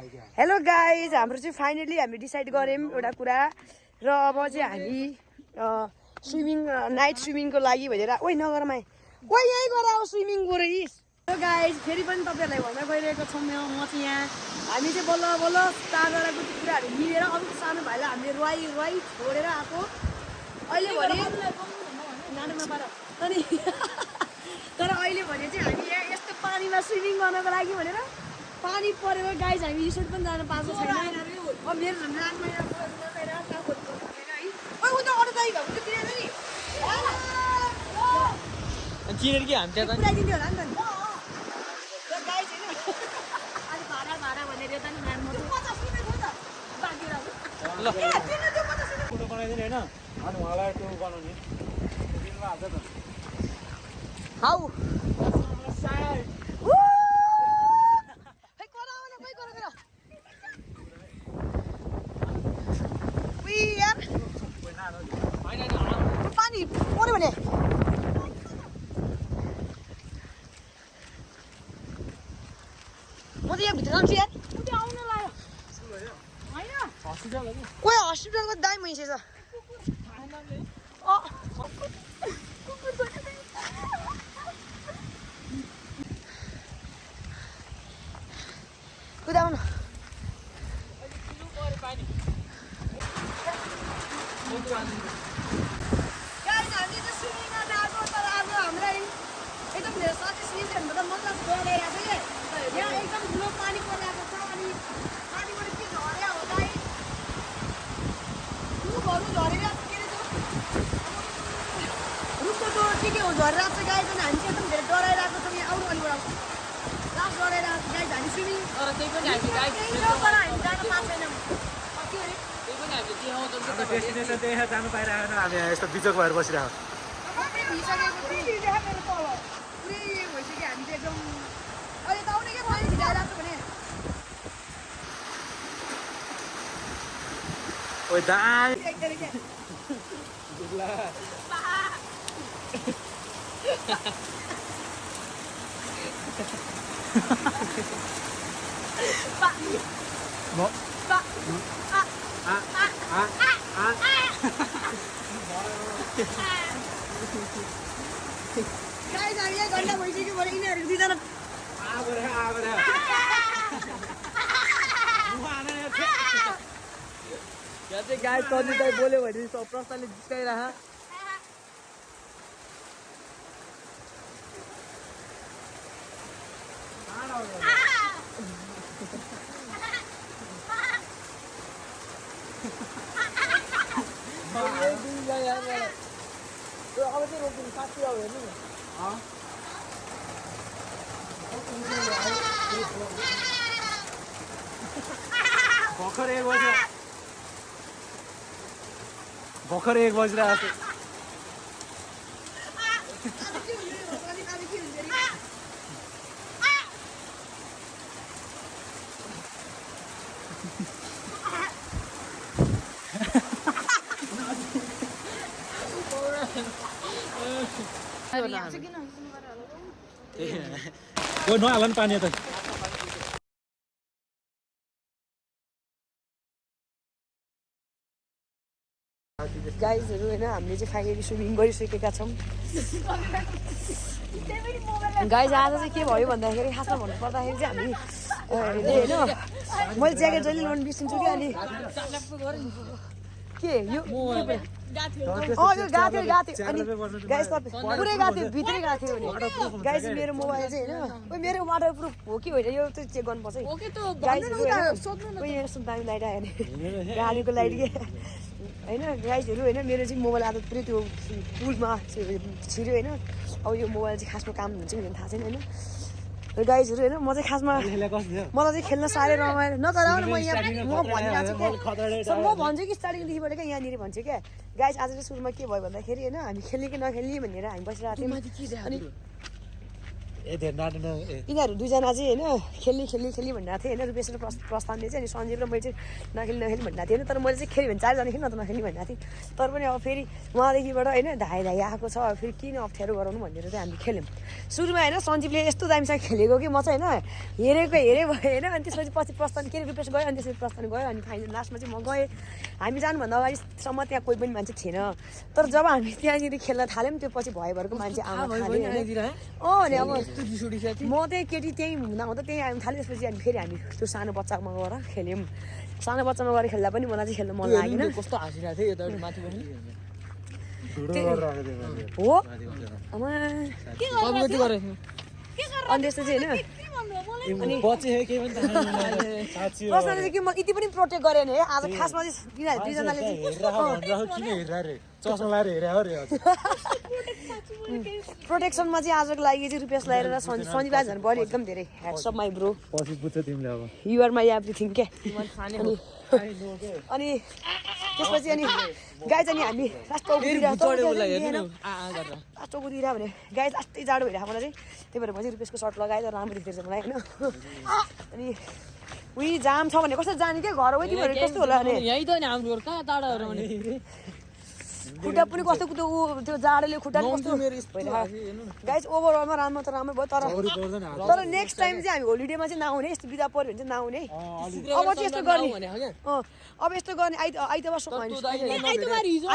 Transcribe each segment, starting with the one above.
Hello guys, हाम्रो चाहिँ finally हामी डिसाइड गऱ्यौँ एउटा कुरा र अब चाहिँ हामी स्विमिङ नाइट स्विमिङको लागि भनेर ओइ नगरमा ओइ यहीँ गर अब स्विमिङ गइस। हेलो गाइज, फेरि पनि तपाईँहरूलाई भन्न गइरहेको छौँ म चाहिँ यहाँ हामी चाहिँ बल्ल बल्ल टाढाको कुराहरू मिलेर अलिक सानो भाइलाई हामीले रुवाई छोडेर आएको अहिले भने नानुमा पार अनि तर अहिले भने चाहिँ हामी यहाँ यस्तो पानीमा स्विमिङ गर्नको लागि भनेर पानी परेर गाइज हामी रिसोर्ट पनि जान पाएको छैन। अब मेरो चिनेर कि हामी त्यहाँ पुऱ्याइदिने होला नि त गाइज होइन अलि भाडा भनेर यता नि म्याम फोटो बनाइदिने होइन अनि उहाँलाई त्यो बनाउने दिनमा हाल्छ त हाउ पानी पऱ्यो भने म त यहाँ भित्र जान्छु यार आउन लाग्यो कोही हस्पिटलको दाइ मैसेछ कुदाउन हामीले चाहिँ स्विमिङ गर्न आएको तर अब हामीलाई एकदम धेरै साथी स्विमिङहरू त मजा डराइरहेको छ कि यहाँ एकदम ठुलो पानी परिरहेको छ अनि पानीबाट के झर्या हो गाई रुखहरू झरिरहेको छ के अरे रुखको त्यो के हो झरिरहेको छ गाई पनि हामी चाहिँ एकदम धेरै डराइरहेको छौँ यहाँ आउनु अलिबाट लास्ट डराइरहेको छ गाई हामी स्विमिङ तर त्यही पनि हामी जान पाएको छैनौँ डेस्टिनेसन त्यहाँ जानु पाइरहेको हामी यस्तो बिचक भएर बसिरहेको ओइ दाइ गाइस हामी यहाँ घन्टा भइसक्यो भने यिनीहरू दुईजना यहाँ चाहिँ गाई कविताले बोल्यो भने प्रश्नले जिस्काइरह अब चाहिँ रोक्नु साथी अब हेर्नु न भर्खर 1 बजिरहेको ओ नहाल नि पानी त गाइजहरू होइन हामीले चाहिँ फाइनली स्विमिङ गरिसकेका छौँ। गाइज आज चाहिँ के भयो भन्दाखेरि खासमा भन्नुपर्दाखेरि चाहिँ हामी होइन मैले ज्याकेट जहिले ल्याउनु बिर्सिन्छु कि अनि के यो यो गएको थियो अनि गाइज तपाईँ पुरै गएको थियो भित्रै गएको थियो भने गाइज मेरो मोबाइल चाहिँ होइन मेरो वाटर प्रुफ हो कि होइन यो चाहिँ चेक गर्नुपर्छ है गाइजहरू होइन यस्तो दामी लाइट आयो भने गाडीको लाइट के होइन गाइजहरू होइन मेरो चाहिँ मोबाइल आदत पुरै त्यो पुलमा छिर्यो होइन अब यो मोबाइल चाहिँ खासमा काम हुन्छ कि थाहा छैन होइन गाइजहरू होइन म चाहिँ खासमा मलाई चाहिँ खेल्न साह्रै रमाइलो नगराउनु म यहाँ म भनिरहेको छु म भन्छु कि स्टार्टिङदेखिबाट क्या यहाँनिर भन्छु क्या गाइज आज चाहिँ सुरुमा के भयो भन्दाखेरि होइन हामी खेल्ने कि नखेल्ने भनेर हामी बसिरहेको थियौँ अनि ए धेरै नाटेन ए यिनीहरू दुईजना चाहिँ होइन खेल्ने भनिरहेको थिएँ होइन रुपेश र प्रस्थानले चाहिँ अनि सञ्जीव र मैले चाहिँ नखेल्ने भनिरहेको थिएँ होइन तर मैले चाहिँ खेल्यो भने 4 जना खेल्नु न त नखेल्ने भनिरहेको थिएँ तर पनि अब फेरि उहाँदेखिबाट होइन धाइ आएको छ अब फेरि किन अप्ठ्यारो गराउनु भनेर चाहिँ हामी खेल्यौँ सुरुमा होइन सञ्जीवले यस्तो दामीसँग खेलेको कि म चाहिँ होइन हेरे भयो होइन अनि त्यसपछि पछि प्रस्थान के अरे रुपेश गयो अनि त्यसपछि प्रस्थान गयो अनि फाइनल लास्टमा चाहिँ म गएँ हामी जानुभन्दा अगाडिसम्म त्यहाँ कोही पनि मान्छे थिएन तर जब हामी त्यहाँनिर खेल्न थाल्यौँ त्यो पछि भएभरको मान्छे आउन थाल्यो अनि अब म चाहिँ केटी त्यहीँ हुँदा त्यहीँ आउनु थाल्यो त्यसपछि अनि फेरि हामी त्यो सानो बच्चामा गएर खेल्यौँ सानो बच्चामा गएर खेल्दा पनि मलाई चाहिँ खेल्न मन लागेन कस्तो हाँसिरहेको थियो यता माथि पनि हो आमा कति गरे अनि त्यस्तो चाहिँ होइन अनि बचे के पनि साँच्ची प्रश्नले चाहिँ कि म यति पनि प्रोटेक्ट गरेँ नि है आज खासमा चाहिँ यिनीहरू दुईजनाले चाहिँ किन हेरेर रे चस्मा लाएर हेरे हो रे प्रोटेक्सनमा चाहिँ आजको लागि चाहिँ रुपियाँ लगाएर र शनिबार झन् बढी एकदम धेरै ह्याट्स अफ माई ब्रो पछि बुझ्छ तिमीले अब युआर माई एभ्रिथिङ के अनि त्यसपछि अनि गाई चाहिँ हामी लास्ट उदिरह भने गाई लास्टै जाडो भइरहेको मलाई चाहिँ त्यही भएर म चाहिँ रुपियाँको सर्ट लगाएँ तर राम्रो देख्दैछ मलाई होइन अनि उही जाम छ भने कस्तो जाने क्या घर वही तिमीहरू कस्तो होला भने यही त नि हाम्रो घर कहाँ टाढाहरू भने खुट्टा पनि कस्तो कुदो त्यो जाडोले खुट्टा कस्तो गाइस ओभरअलमा राम्रो त राम्रो भयो तर नेक्स्ट टाइम चाहिँ हामी होलिडेमा चाहिँ नआउने यस्तो बिदा पऱ्यो भने चाहिँ नआउने अब चाहिँ यस्तो गर्ने अब यस्तो गर्ने आइतबार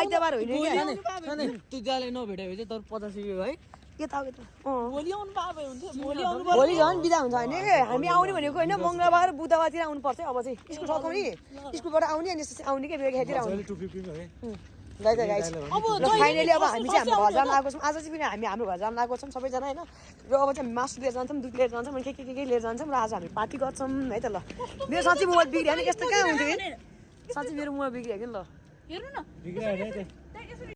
आइतबार होइन त्यो जाले नभेट्यो भने चाहिँ तर 50 रुपियाँ है यता भोलि आउनु पाए हुन्थ्यो भोलि झन् बिदा हुन्छ होइन हामी आउने भनेको होइन मङ्गलबार बुधबारतिर आउनु पर्छ अब चाहिँ स्कुल सकाउने स्कुलबाट आउने अनि त्यसपछि आउने कि बेलुकातिर आउने फाइनली अब हामी चाहिँ हाम्रो घर जान आएको छौँ आज चाहिँ फेरि हामी हाम्रो घर जान आएको छौँ सबैजना होइन र अब चाहिँ हामी मासु लिएर जान्छौँ दुध लिएर जान्छौँ अनि के लिएर जान्छौँ र आज हामी पार्टी गर्छौँ है त ल मेरो साँच्चै मोबाइल बिग्रियो नि यस्तो कहाँ हुन्थ्यो साँच्चै मेरो मोबाइल बिग्रियो कि ल हेर्नु न बिग्रिहाल्यो